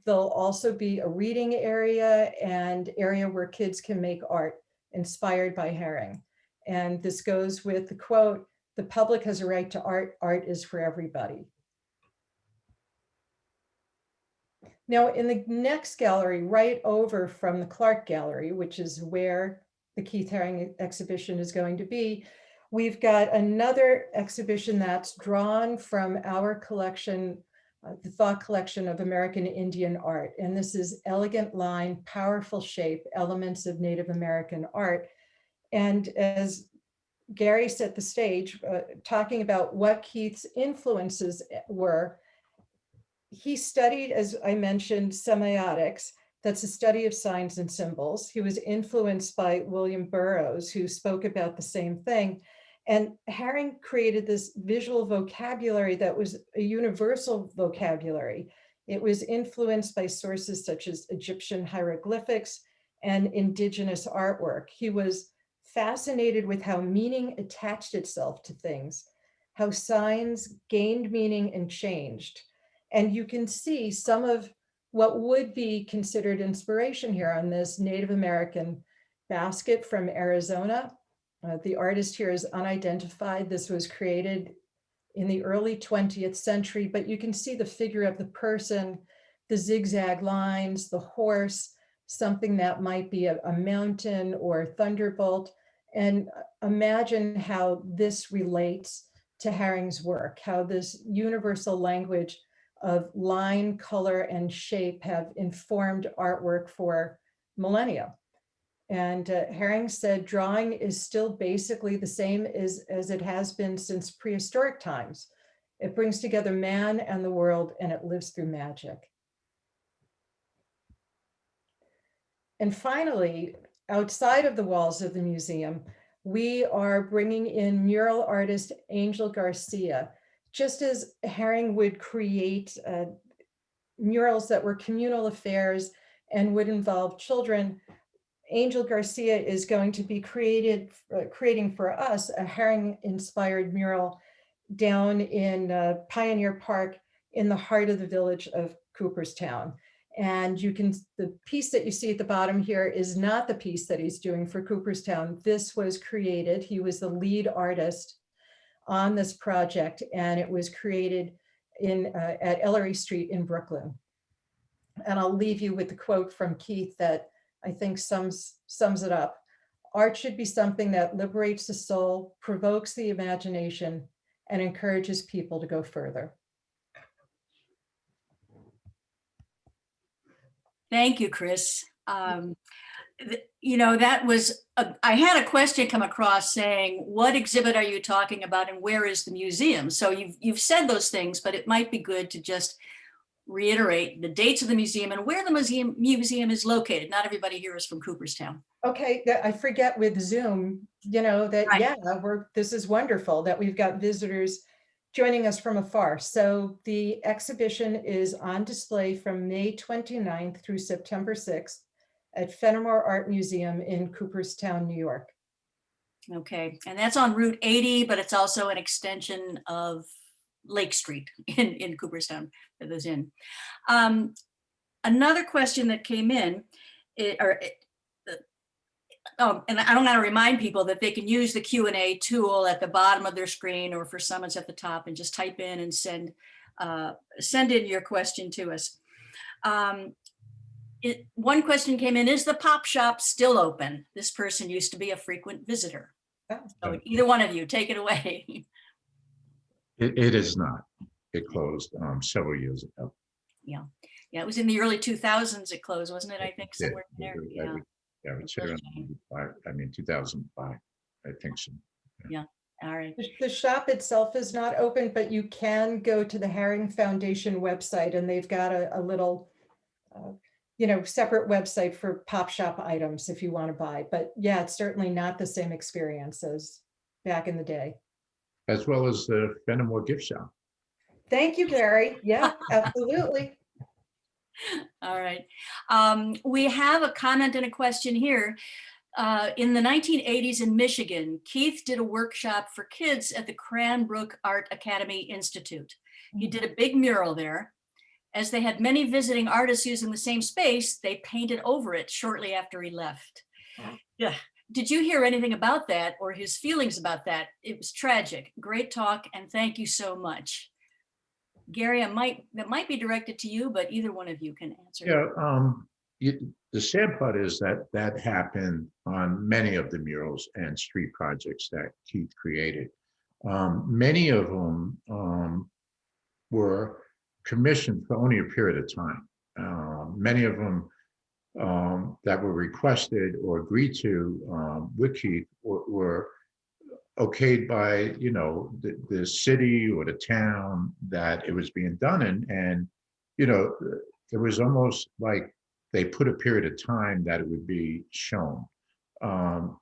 There'll also be a reading area and area where kids can make art inspired by Haring. And this goes with the quote, "The public has a right to art. Art is for everybody." Now, in the next gallery, right over from the Clark Gallery, which is where the Keith Haring exhibition is going to be, we've got another exhibition that's drawn from our collection, the Thought Collection of American Indian Art. And this is elegant line, powerful shape, elements of Native American art. And as Gary set the stage, talking about what Keith's influences were, he studied, as I mentioned, semiotics. That's a study of signs and symbols. He was influenced by William Burroughs, who spoke about the same thing. And Haring created this visual vocabulary that was a universal vocabulary. It was influenced by sources such as Egyptian hieroglyphics and indigenous artwork. He was fascinated with how meaning attached itself to things, how signs gained meaning and changed. And you can see some of what would be considered inspiration here on this Native American basket from Arizona. The artist here is unidentified. This was created in the early 20th century, but you can see the figure of the person, the zigzag lines, the horse, something that might be a mountain or thunderbolt. And imagine how this relates to Haring's work, how this universal language of line, color, and shape have informed artwork for millennia. And Haring said drawing is still basically the same as it has been since prehistoric times. It brings together man and the world, and it lives through magic. And finally, outside of the walls of the museum, we are bringing in mural artist Angel Garcia. Just as Haring would create murals that were communal affairs and would involve children, Angel Garcia is going to be creating for us a Haring-inspired mural down in Pioneer Park in the heart of the village of Cooperstown. And the piece that you see at the bottom here is not the piece that he's doing for Cooperstown. This was created, he was the lead artist on this project, and it was created at Ellery Street in Brooklyn. And I'll leave you with the quote from Keith that I think sums it up. Art should be something that liberates the soul, provokes the imagination, and encourages people to go further. Thank you, Chris. You know, I had a question come across saying, what exhibit are you talking about and where is the museum? So you've said those things, but it might be good to just reiterate the dates of the museum and where the museum is located. Not everybody here is from Cooperstown. Okay, I forget with Zoom, you know, that, right. Yeah, this is wonderful that we've got visitors joining us from afar. So the exhibition is on display from May 29th through September 6th at Fenimore Art Museum in Cooperstown, New York. Okay, and that's on Route 80, but it's also an extension of Lake Street in Cooperstown that is in. Another question that came in, and I don't want to remind people that they can use the Q&A tool at the bottom of their screen, or for some it's at the top, and just type in and send in your question to us. One question came in, is the pop shop still open? This person used to be a frequent visitor. So either one of you, take it away. It is not. It closed several years ago. Yeah, it was in the early 2000s it closed, wasn't it? I think somewhere in there. Yeah, I would say around 2005, I think so. Yeah, all right. The shop itself is not open, but you can go to the Haring Foundation website, and they've got a little, separate website for pop shop items if you want to buy. But yeah, it's certainly not the same experience as back in the day. As well as the Fenimore gift shop. Thank you, Gary. Yeah, absolutely. All right. We have a comment and a question here. In the 1980s in Michigan, Keith did a workshop for kids at the Cranbrook Art Academy Institute. He did a big mural there. As they had many visiting artists using the same space, they painted over it shortly after he left. Yeah. Did you hear anything about that or his feelings about that? It was tragic. Great talk, and thank you so much. Gary, that might be directed to you, but either one of you can answer. Yeah, the sad part is that happened on many of the murals and street projects that Keith created. Many of them were commissioned for only a period of time. Many of them that were requested or agreed to with Keith were okayed by the city or the town that it was being done in, and it was almost like they put a period of time that it would be shown.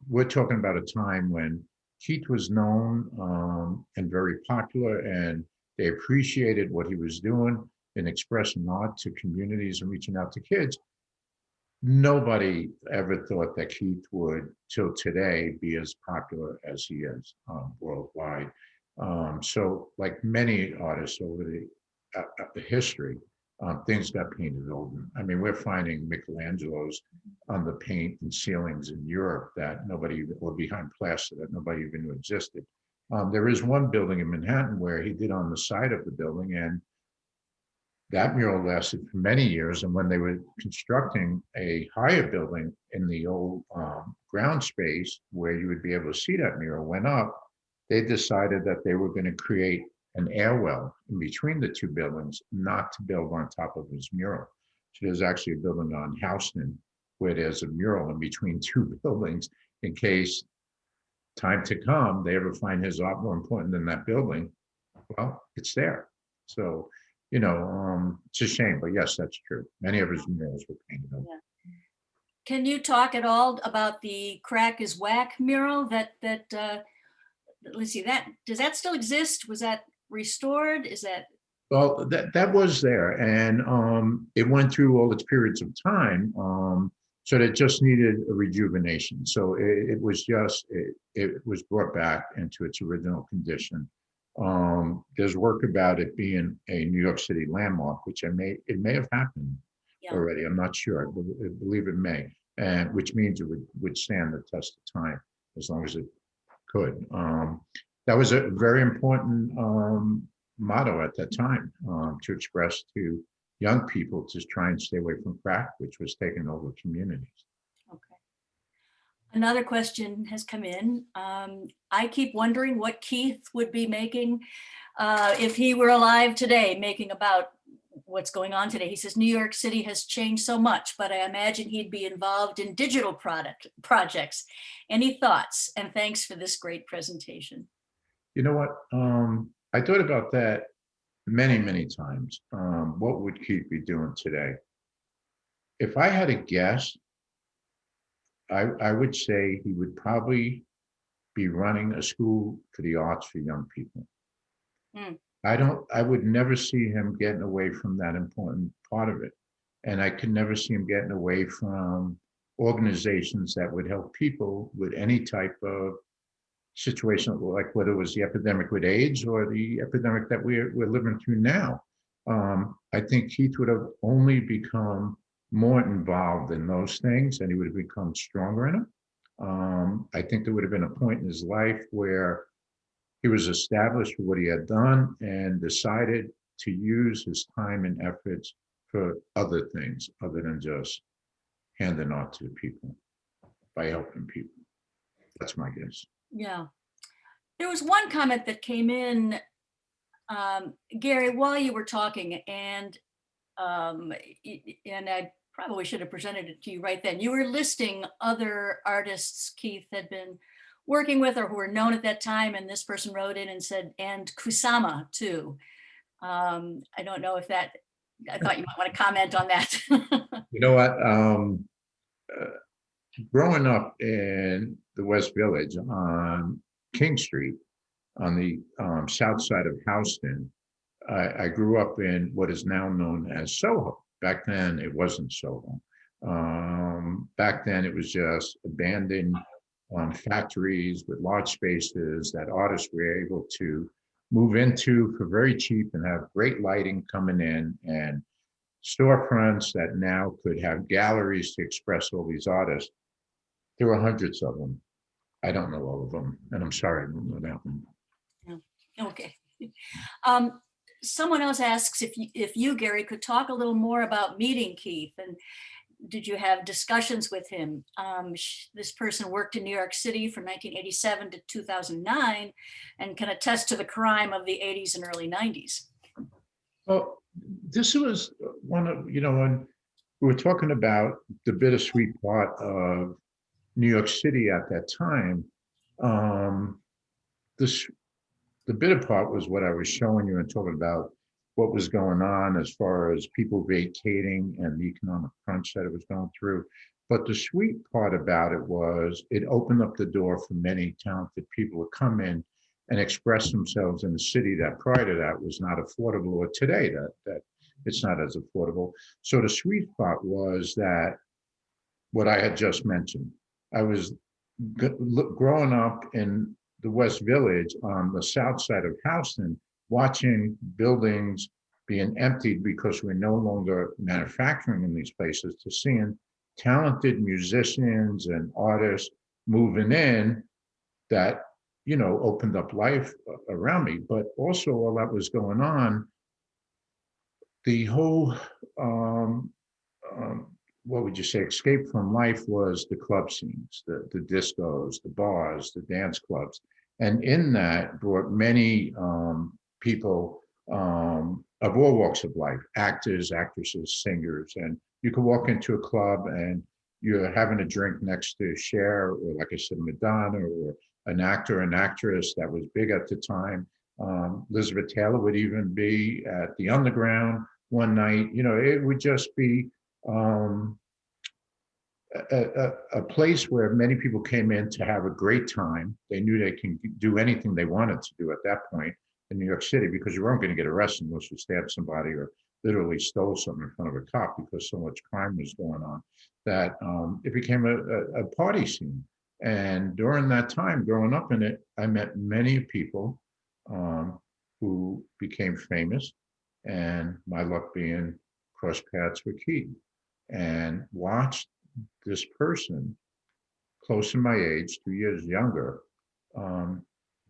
We're talking about a time when Keith was known and very popular, and they appreciated what he was doing in expressing art to communities and reaching out to kids. Nobody ever thought that Keith would, till today, be as popular as he is worldwide. So, like many artists over the history, things got painted over. I mean, we're finding Michelangelo's on the paint and ceilings in Europe that nobody, or behind plaster that nobody even knew existed. There is one building in Manhattan where he did on the side of the building, and that mural lasted for many years. And when they were constructing a higher building in the old ground space where you would be able to see that mural went up, they decided that they were going to create an airwell in between the two buildings, not to build on top of his mural. So there's actually a building on Houston where there's a mural in between two buildings in case time to come, they ever find his art more important than that building. Well, it's there. So, you know, it's a shame, but yes, that's true. Many of his murals were painted over. Yeah. Can you talk at all about the Crack is Whack mural that let's see, that does that still exist? Was that restored? Is that? Well, that was there, and it went through all its periods of time, so that it just needed a rejuvenation. So it was just it was brought back into its original condition. There's work about it being a New York City landmark, which it may have happened already. I'm not sure. I believe it may, and which means it would stand the test of time as long as it could. That was a very important motto at that time, to express to young people to try and stay away from crack, which was taking over communities. Okay. Another question has come in. I keep wondering what Keith would be making if he were alive today, making about what's going on today. He says New York City has changed so much, but I imagine he'd be involved in digital projects. Any thoughts? And thanks for this great presentation. You know what? I thought about that many times. What would Keith be doing today? If I had a guess, I would say he would probably be running a school for the arts for young people. Mm. I would never see him getting away from that important part of it. And I could never see him getting away from organizations that would help people with any type of situation, like whether it was the epidemic with AIDS or the epidemic that we're living through now. I think Keith would have only become more involved in those things, and he would have become stronger in them. I think there would have been a point in his life where he was established for what he had done and decided to use his time and efforts for other things other than just handing art to people by helping people. That's my guess. Yeah. There was one comment that came in, Gary, while you were talking, and I probably should have presented it to you right then. You were listing other artists Keith had been working with or who were known at that time, and this person wrote in and said, and Kusama too. I don't know if that, I thought you might want to comment on that. You know what? Growing up in the West Village on King Street, on the south side of Houston, I grew up in what is now known as Soho. Back then, it wasn't Soho. Back then, it was just abandoned factories with large spaces that artists were able to move into for very cheap and have great lighting coming in, and storefronts that now could have galleries to express all these artists. There were hundreds of them. I don't know all of them, and I'm sorry I don't know that one. Yeah. Okay. Someone else asks if you, Gary, could talk a little more about meeting Keith, and did you have discussions with him? This person worked in New York City from 1987 to 2009 and can attest to the crime of the 80s and early 90s. Well, this was one of, when we were talking about the bittersweet part of New York City at that time, the bitter part was what I was showing you and talking about what was going on as far as people vacating and the economic crunch that it was going through. But the sweet part about it was it opened up the door for many talented people to come in and express themselves in a city that prior to that was not affordable, or today that it's not as affordable. So the sweet spot was that what I had just mentioned. I was growing up in the West Village on the south side of Houston, watching buildings being emptied because we're no longer manufacturing in these places, to seeing talented musicians and artists moving in that, you know, opened up life around me. But also while that was going on, the whole, what would you say, escape from life was the club scenes, the discos, the bars, the dance clubs. And in that brought many people of all walks of life, actors, actresses, singers. And you could walk into a club and you're having a drink next to Cher, or like I said, Madonna, or an actor, an actress that was big at the time. Elizabeth Taylor would even be at the Underground one night. You know, it would just be a place where many people came in to have a great time. They knew they can do anything they wanted to do at that point in New York City, because you weren't going to get arrested unless you stabbed somebody or literally stole something in front of a cop, because so much crime was going on that it became a party scene. And during that time, growing up in it, I met many people who became famous, and my luck being cross paths with Keith, and watched this person close to my age, 2 years younger,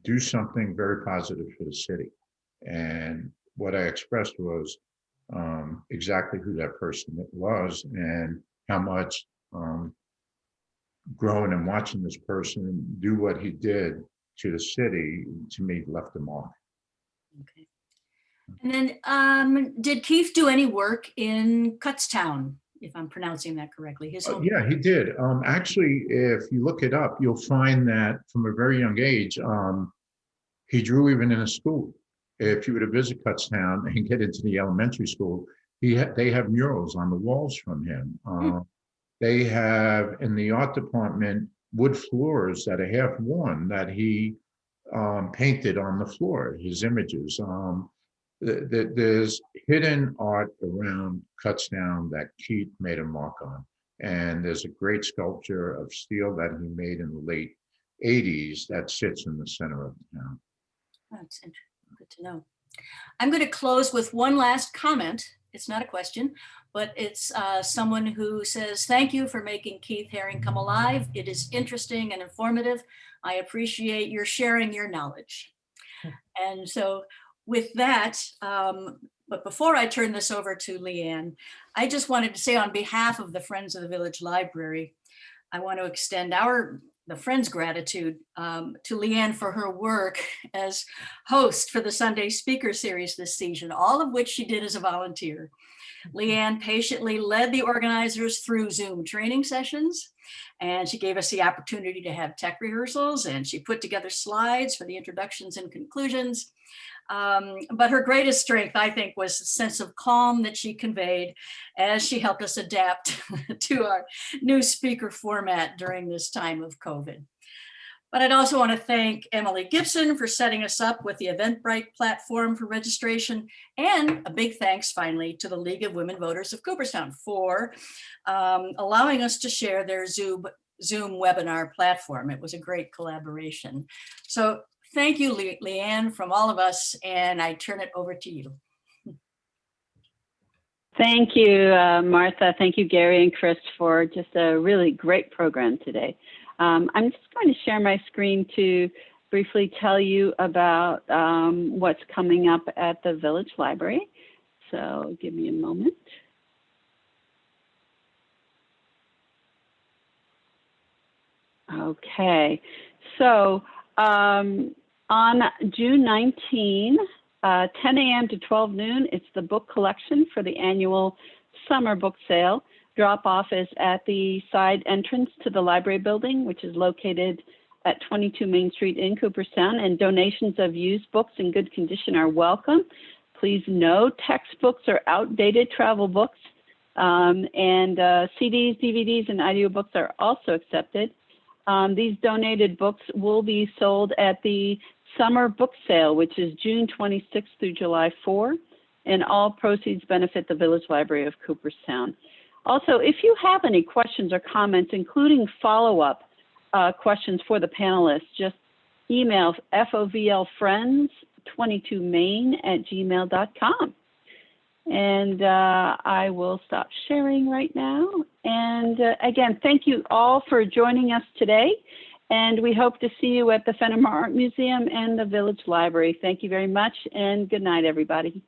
do something very positive for the city. And what I expressed was exactly who that person was, and how much growing and watching this person do what he did to the city, to me, left a mark. Okay. And then did Keith do any work in Kutztown, if I'm pronouncing that correctly? His home. Yeah, he did. Actually, if you look it up, you'll find that from a very young age, he drew even in a school. If you were to visit Kutztown and get into the elementary school, they have murals on the walls from him. They have in the art department wood floors that are half worn that he painted on the floor, his images. There's hidden art around Kutztown that Keith made a mark on. And there's a great sculpture of steel that he made in the late 80s that sits in the center of the town. That's good to know. I'm going to close with one last comment. It's not a question, but it's someone who says, thank you for making Keith Haring come alive. It is interesting and informative. I appreciate your sharing your knowledge. And so with that, but before I turn this over to Leanne, I just wanted to say on behalf of the Friends of the Village Library, I want to extend the Friends' gratitude to Leanne for her work as host for the Sunday Speaker Series this season, all of which she did as a volunteer. Leanne patiently led the organizers through Zoom training sessions, and she gave us the opportunity to have tech rehearsals, and she put together slides for the introductions and conclusions. But her greatest strength, I think, was the sense of calm that she conveyed as she helped us adapt to our new speaker format during this time of COVID. But I'd also want to thank Emily Gibson for setting us up with the Eventbrite platform for registration, and a big thanks finally to the League of Women Voters of Cooperstown for allowing us to share their Zoom webinar platform. It was a great collaboration. So thank you, Leanne, from all of us, and I turn it over to you. Thank you, Martha. Thank you, Gary and Chris, for just a really great program today. I'm just going to share my screen to briefly tell you about what's coming up at the Village Library. So give me a moment. Okay, so on June 19, 10 a.m. to 12 noon, it's the book collection for the annual summer book sale. Drop-off is at the side entrance to the library building, which is located at 22 Main Street in Cooperstown, and donations of used books in good condition are welcome. Please note, textbooks or outdated travel books And CDs, DVDs, and audiobooks are also accepted. These donated books will be sold at the summer book sale, which is June 26th through July 4, and all proceeds benefit the Village Library of Cooperstown. Also, if you have any questions or comments, including follow-up questions for the panelists, just email FOVLfriends22main@gmail.com. And I will stop sharing right now. And again, thank you all for joining us today. And we hope to see you at the Fenimore Art Museum and the Village Library. Thank you very much, and good night, everybody.